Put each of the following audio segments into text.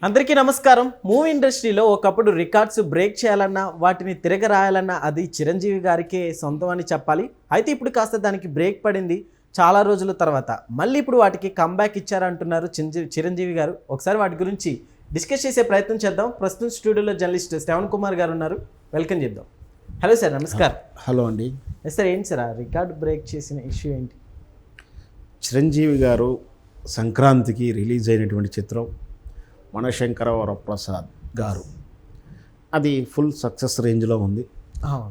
అందరికీ నమస్కారం. మూవీ ఇండస్ట్రీలో ఒకప్పుడు రికార్డ్స్ బ్రేక్ చేయాలన్నా వాటిని తిరగరాయాలన్నా అది చిరంజీవి గారికే సొంతం అని చెప్పాలి. అయితే ఇప్పుడు కాస్త దానికి బ్రేక్ పడింది చాలా రోజుల తర్వాత. మళ్ళీ ఇప్పుడు వాటికి కంబ్యాక్ ఇచ్చారంటున్నారు చిరంజీవి గారు. ఒకసారి వాటి గురించి డిస్కస్ చేసే ప్రయత్నం చేద్దాం. ప్రస్తుతం స్టూడియోలో జర్నలిస్ట్ శ్రవణ్ కుమార్ గారు ఉన్నారు. వెల్కమ్ చేద్దాం. హలో సార్, నమస్కారం. హలో అండి. సార్, ఏంటి సార్ రికార్డ్ బ్రేక్ చేసిన ఇష్యూ ఏంటి? చిరంజీవి గారు సంక్రాంతికి రిలీజ్ అయినటువంటి చిత్రం మనశంకర వరప్రసాద్ గారు, అది ఫుల్ సక్సెస్ రేంజ్లో ఉంది,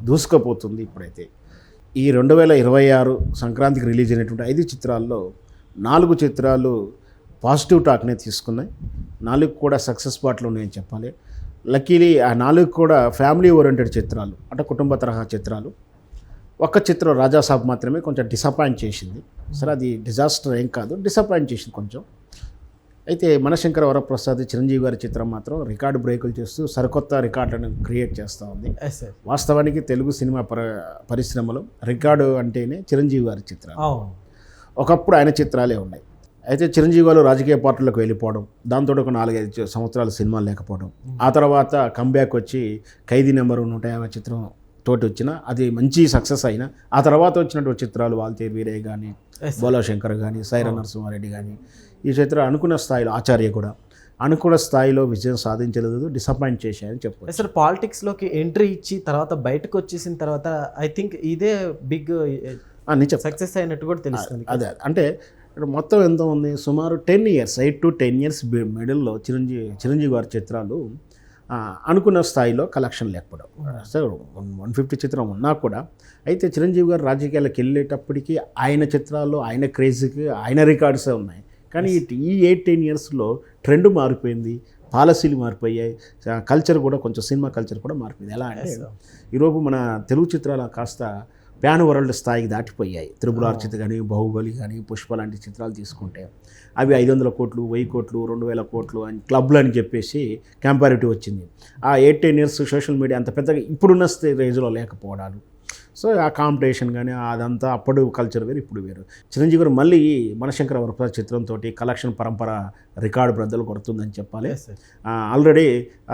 దూసుకుపోతుంది. ఇప్పుడైతే ఈ 2026 సంక్రాంతికి రిలీజ్ అయినటువంటి 5 చిత్రాల్లో 4 చిత్రాలు పాజిటివ్ టాక్నే తీసుకున్నాయి. 4 కూడా సక్సెస్ బాటలో ఉన్నాయని చెప్పాలి. లక్కీలీ ఆ 4 కూడా ఫ్యామిలీ ఓరియంటెడ్ చిత్రాలు, అంటే కుటుంబ తరహా చిత్రాలు. ఒక్క చిత్రం రాజాసాబ్ మాత్రమే కొంచెం డిసప్పాయింట్ చేసింది. సరే, అది డిజాస్టర్ ఏం కాదు, డిసప్పాయింట్ చేసింది కొంచెం. అయితే మనశంకర వరప్రసాద్ చిరంజీవి గారి చిత్రం మాత్రం రికార్డు బ్రేకులు చేస్తూ సరికొత్త రికార్డులను క్రియేట్ చేస్తూ ఉంది. వాస్తవానికి తెలుగు సినిమా పరిశ్రమలో రికార్డు అంటేనే చిరంజీవి గారి చిత్రాలు. ఒకప్పుడు ఆయన చిత్రాలే ఉన్నాయి. అయితే చిరంజీవి గారు రాజకీయ పార్టీలకు వెళ్ళిపోవడం, దాంతో ఒక 4-5 సంవత్సరాల సినిమాలు లేకపోవడం, ఆ తర్వాత కంబ్యాక్ వచ్చి ఖైదీ నెంబరు 150 చిత్రం తోటి వచ్చిన అది మంచి సక్సెస్ అయినా, ఆ తర్వాత వచ్చినటువంటి చిత్రాలు వాల్తేరు వీరయ్య కానీ, బోలాశంకర్ కానీ, సైరా నరసింహారెడ్డి కానీ, ఈ చిత్రాలు అనుకున్న స్థాయిలో, ఆచార్య కూడా అనుకున్న స్థాయిలో విజయం సాధించలేదు, డిసప్పాయింట్ చేశాయని చెప్పారు. సార్, పాలిటిక్స్లోకి ఎంట్రీ ఇచ్చి తర్వాత బయటకు వచ్చేసిన తర్వాత ఐ థింక్ ఇదే బిగ్ సక్సెస్ అయినట్టు కూడా తెలుస్తుంది. అదే అంటే మొత్తం ఎంత ఉంది, సుమారు 10 years 8 to 10 years మిడిల్లో చిరంజీవి గారి చిత్రాలు అనుకున్న స్థాయిలో కలెక్షన్ లేకపోవడం. సార్, 150 చిత్రం ఉన్నా కూడా, అయితే చిరంజీవి గారు రాజకీయాలకు వెళ్ళేటప్పటికీ ఆయన చిత్రాల్లో ఆయన క్రేజ్కి ఆయన రికార్డ్సే ఉన్నాయి. కానీ ఈ 8-10 yearsలో ట్రెండ్ మారిపోయింది, పాలసీలు మారిపోయాయి, కల్చర్ కూడా కొంచెం సినిమా కల్చర్ కూడా మారిపోయింది. ఎలా అంటే ఈరోజు మన తెలుగు చిత్రాలు కాస్త ప్యాన్ వరల్డ్ స్థాయికి దాటిపోయాయి. త్రిపుల్ ఆర్ చిత్ర కానీ, బాహుబలి కానీ, పుష్ప లాంటి చిత్రాలు తీసుకుంటే అవి 500 కోట్లు, 1000 కోట్లు, 2000 కోట్లు అని క్లబ్లు అని చెప్పేసి కంపారిటివ్ వచ్చింది. ఆ 8-10 years సోషల్ మీడియా అంత పెద్దగా ఇప్పుడున్న రేంజ్లో లేకపోవడాలు. సో ఆ కాంపిటీషన్ కానీ అదంతా అప్పుడు కల్చర్ వేరు, ఇప్పుడు వేరు. చిరంజీవి గారు మళ్ళీ మనశంకర వరప్రసాద్ చిత్రంతో కలెక్షన్ పరంపర రికార్డు బ్రద్దలు కొడుతుందని చెప్పాలి. ఆల్రెడీ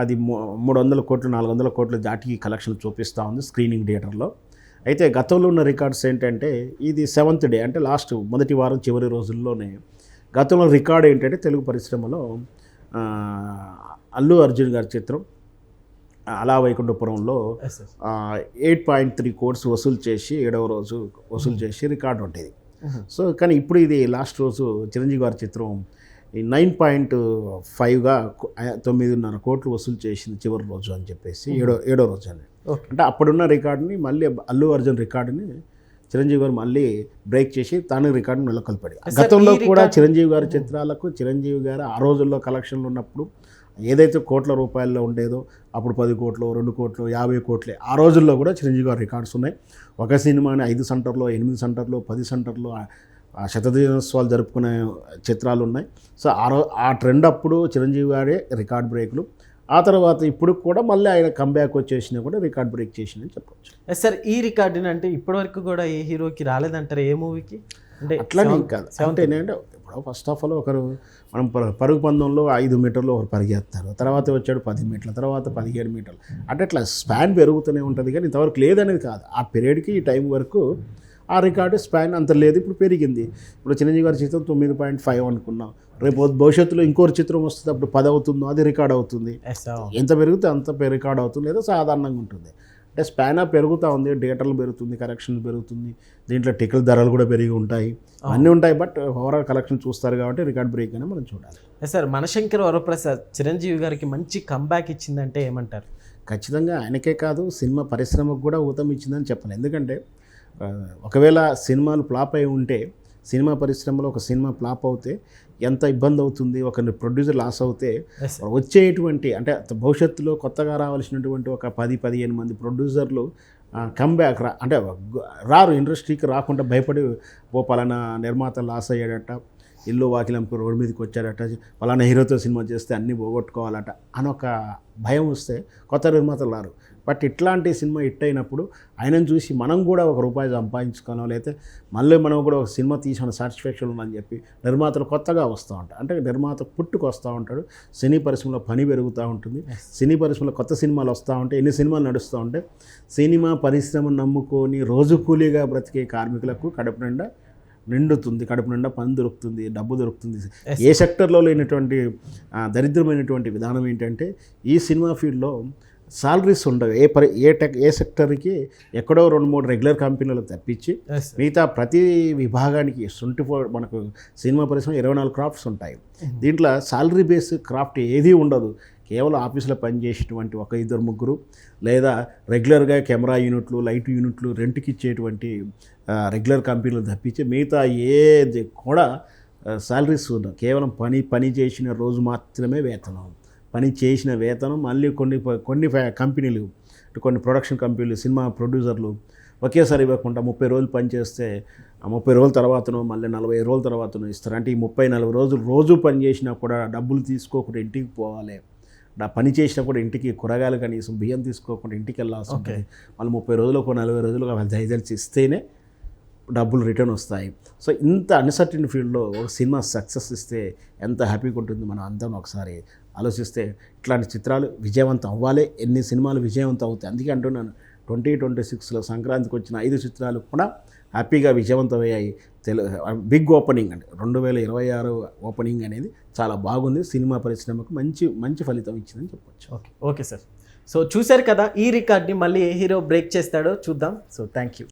అది 300 కోట్లు 400 కోట్లు దాటి కలెక్షన్ చూపిస్తూ ఉంది స్క్రీనింగ్ థియేటర్లో. అయితే గతంలో ఉన్న రికార్డ్స్ ఏంటంటే, ఇది 7th డే అంటే లాస్ట్ మొదటి వారం చివరి రోజుల్లోనే గతంలో రికార్డ్ ఏంటంటే, తెలుగు పరిశ్రమలో అల్లు అర్జున్ గారి చిత్రం అలా వైకుంఠపురంలో 8.3 crores వసూలు చేసి 7వ రోజు వసూలు చేసి రికార్డు ఉంటుంది. సో కానీ ఇప్పుడు ఇది లాస్ట్ రోజు చిరంజీవి గారి చిత్రం 9.5గా 9.5 కోట్లు వసూలు చేసింది చివరి రోజు అని చెప్పేసి, ఏడో రోజు అని. అంటే అప్పుడున్న రికార్డుని మళ్ళీ అల్లు అర్జున్ రికార్డుని చిరంజీవి గారు మళ్ళీ బ్రేక్ చేసి తాను రికార్డును నెలకొల్పాడు. గతంలో కూడా చిరంజీవి గారి చిత్రాలకు చిరంజీవి గారు ఆ రోజుల్లో కలెక్షన్లు ఉన్నప్పుడు ఏదైతే కోట్ల రూపాయల్లో ఉండేదో, అప్పుడు 10 కోట్లు, 2 కోట్లు, 50 కోట్లే ఆ రోజుల్లో కూడా చిరంజీవి గారి రికార్డ్స్ ఉన్నాయి. ఒక సినిమాని 5 సెంటర్లో, 8 సెంటర్లో, 10 సెంటర్లో శతదినోత్సవాలు జరుపుకునే చిత్రాలు ఉన్నాయి. సో ఆ ట్రెండ్ అప్పుడు చిరంజీవి గారే రికార్డ్ బ్రేక్లు. ఆ తర్వాత ఇప్పుడు కూడా మళ్ళీ ఆయన కంబ్యాక్ వచ్చేసినా కూడా రికార్డ్ బ్రేక్ చేసిందని చెప్పవచ్చు. సార్, ఈ రికార్డుని అంటే ఇప్పటివరకు కూడా ఏ హీరోకి రాలేదంటారు, ఏ మూవీకి? అంటే అట్లానే కాదు, అంటే ఏంటంటే ఇప్పుడు ఫస్ట్ ఆఫ్ ఆల్ ఒకరు మనం పరుగు పందెంలో 5 మీటర్లు ఒకరు పరిగెత్తారు, తర్వాత వచ్చాడు 10 మీటర్లు, తర్వాత 17 మీటర్లు, అంటే అట్లా స్పాన్ పెరుగుతూనే ఉంటుంది. కానీ ఇంతవరకు లేదనేది కాదు, ఆ పీరియడ్కి ఈ టైం వరకు ఆ రికార్డు స్పాన్ అంత లేదు, ఇప్పుడు పెరిగింది. ఇప్పుడు చిరంజీవి గారి చిత్రం 9.5 అనుకున్నాం, రేపు భవిష్యత్తులో ఇంకోటి చిత్రం వస్తుంది, అప్పుడు 10 అవుతుందో అది రికార్డ్ అవుతుంది. ఎంత పెరిగితే అంత రికార్డ్ అవుతుంది, లేదా సాధారణంగా ఉంటుంది. అంటే స్పాన్ పెరుగుతూ ఉంది, థియేటర్లు పెరుగుతుంది, కలెక్షన్ పెరుగుతుంది, దీంట్లో టికెట్ ధరలు కూడా పెరిగి ఉంటాయి, అన్నీ ఉంటాయి. బట్ ఓవరాల్ కలెక్షన్ చూస్తారు కాబట్టి రికార్డ్ బ్రేక్ అని మనం చూడాలి. సార్, మనశంకర వరప్రసాద్ చిరంజీవి గారికి మంచి కంబ్యాక్ ఇచ్చిందంటే ఏమంటారు? ఖచ్చితంగా ఆయనకే కాదు, సినిమా పరిశ్రమకు కూడా ఊతం ఇచ్చిందని చెప్పాలి. ఎందుకంటే ఒకవేళ సినిమాలు ఫ్లాప్ అయి ఉంటే, సినిమా పరిశ్రమలో ఒక సినిమా ఫ్లాప్ అవుతే ఎంత ఇబ్బంది అవుతుంది, ఒక ప్రొడ్యూసర్ లాస్ అవుతే వచ్చేటువంటి, అంటే భవిష్యత్తులో కొత్తగా రావాల్సినటువంటి ఒక 10-15 మంది ప్రొడ్యూసర్లు కంబ్యాక్ అంటే రారు, ఇండస్ట్రీకి రాకుండా భయపడి పలానా నిర్మాత లాస్ అయ్యాడట, ఇల్లు వాకిలంకు రోడ్డు మీదకి వచ్చాడట, పలానా హీరోతో సినిమా చేస్తే అన్నీ పోగొట్టుకోవాలట అని ఒక భయం వస్తే కొత్త నిర్మాతలు రారు. బట్ ఇట్లాంటి సినిమా హిట్ అయినప్పుడు ఆయనను చూసి మనం కూడా ఒక రూపాయి సంపాదించుకోనో, లేకపోతే మళ్ళీ మనం కూడా ఒక సినిమా తీసిన సాటిస్ఫాక్షన్ ఉందని చెప్పి నిర్మాతలు కొత్తగా వస్తూ ఉంటారు. అంటే నిర్మాత పుట్టుకు వస్తూ ఉంటాడు, సినీ పరిశ్రమలో పని పెరుగుతూ ఉంటుంది, సినీ పరిశ్రమలో కొత్త సినిమాలు వస్తూ ఉంటాయి, ఎన్ని సినిమాలు నడుస్తూ ఉంటాయి. సినిమా పరిశ్రమను నమ్ముకొని రోజు కూలీగా బ్రతికే కార్మికులకు కడుపు నిండా నిండుతుంది, కడుపు నిండా పని దొరుకుతుంది, డబ్బు దొరుకుతుంది. ఏ సెక్టర్లో లేనటువంటి దరిద్రమైనటువంటి విధానం ఏంటంటే ఈ సినిమా ఫీల్డ్లో సాలరీస్ ఉండవు. ఏ సెక్టర్కి ఎక్కడో 2-3 రెగ్యులర్ కంపెనీలు తప్పించి మిగతా ప్రతి విభాగానికి 24 మనకు సినిమా పరిశ్రమ 24 క్రాఫ్ట్స్ ఉంటాయి. దీంట్లో సాలరీ బేస్ క్రాఫ్ట్ ఏదీ ఉండదు. కేవలం ఆఫీసులో పనిచేసేటువంటి 1-2-3 లేదా రెగ్యులర్గా కెమెరా యూనిట్లు, లైట్ యూనిట్లు రెంట్కి ఇచ్చేటువంటి రెగ్యులర్ కంపెనీలు తప్పించి మిగతా ఏది కూడా సాలరీస్ ఉండవు. కేవలం పని చేసిన రోజు మాత్రమే వేతనం, పని చేసిన వేతనం. మళ్ళీ కొన్ని కంపెనీలు, కొన్ని ప్రొడక్షన్ కంపెనీలు, సినిమా ప్రొడ్యూసర్లు ఒకేసారి ఇవ్వకుండా 30 రోజులు పనిచేస్తే 30 రోజుల తర్వాతనో మళ్ళీ 40 రోజుల తర్వాతనో ఇస్తారు. అంటే ఈ 30-40 రోజులు రోజు పని చేసినా కూడా డబ్బులు తీసుకోకుండా ఇంటికి పోవాలి. పని చేసినా కూడా ఇంటికి కూరగాయలు కనీసం బియ్యం తీసుకోకుండా ఇంటికి వెళ్ళాల్సి ఉంటుంది. మళ్ళీ 30 రోజులకు 40 రోజులకు వాళ్ళు దయదలిచి ఇస్తేనే డబ్బులు రిటర్న్ వస్తాయి. సో ఇంత అన్సర్టన్ ఫీల్డ్లో ఒక సినిమా సక్సెస్ ఇస్తే ఎంత హ్యాపీగా ఉంటుంది మనం అందరం ఒకసారి ఆలోచిస్తే. ఇట్లాంటి చిత్రాలు విజయవంతం అవ్వాలి, ఎన్ని సినిమాలు విజయవంతం అవుతాయి. అందుకే అంటున్నాను 2026లో సంక్రాంతికి వచ్చిన 5 చిత్రాలు కూడా హ్యాపీగా విజయవంతమయ్యాయి. బిగ్ ఓపెనింగ్ అంటే 2026 ఓపెనింగ్ అనేది చాలా బాగుంది. సినిమా పరిశ్రమకు మంచి ఫలితం ఇచ్చిందని చెప్పొచ్చు. Okay sir. సో చూశారు కదా, ఈ రికార్డ్ని మళ్ళీ ఏ హీరో బ్రేక్ చేస్తాడో చూద్దాం. So thank you.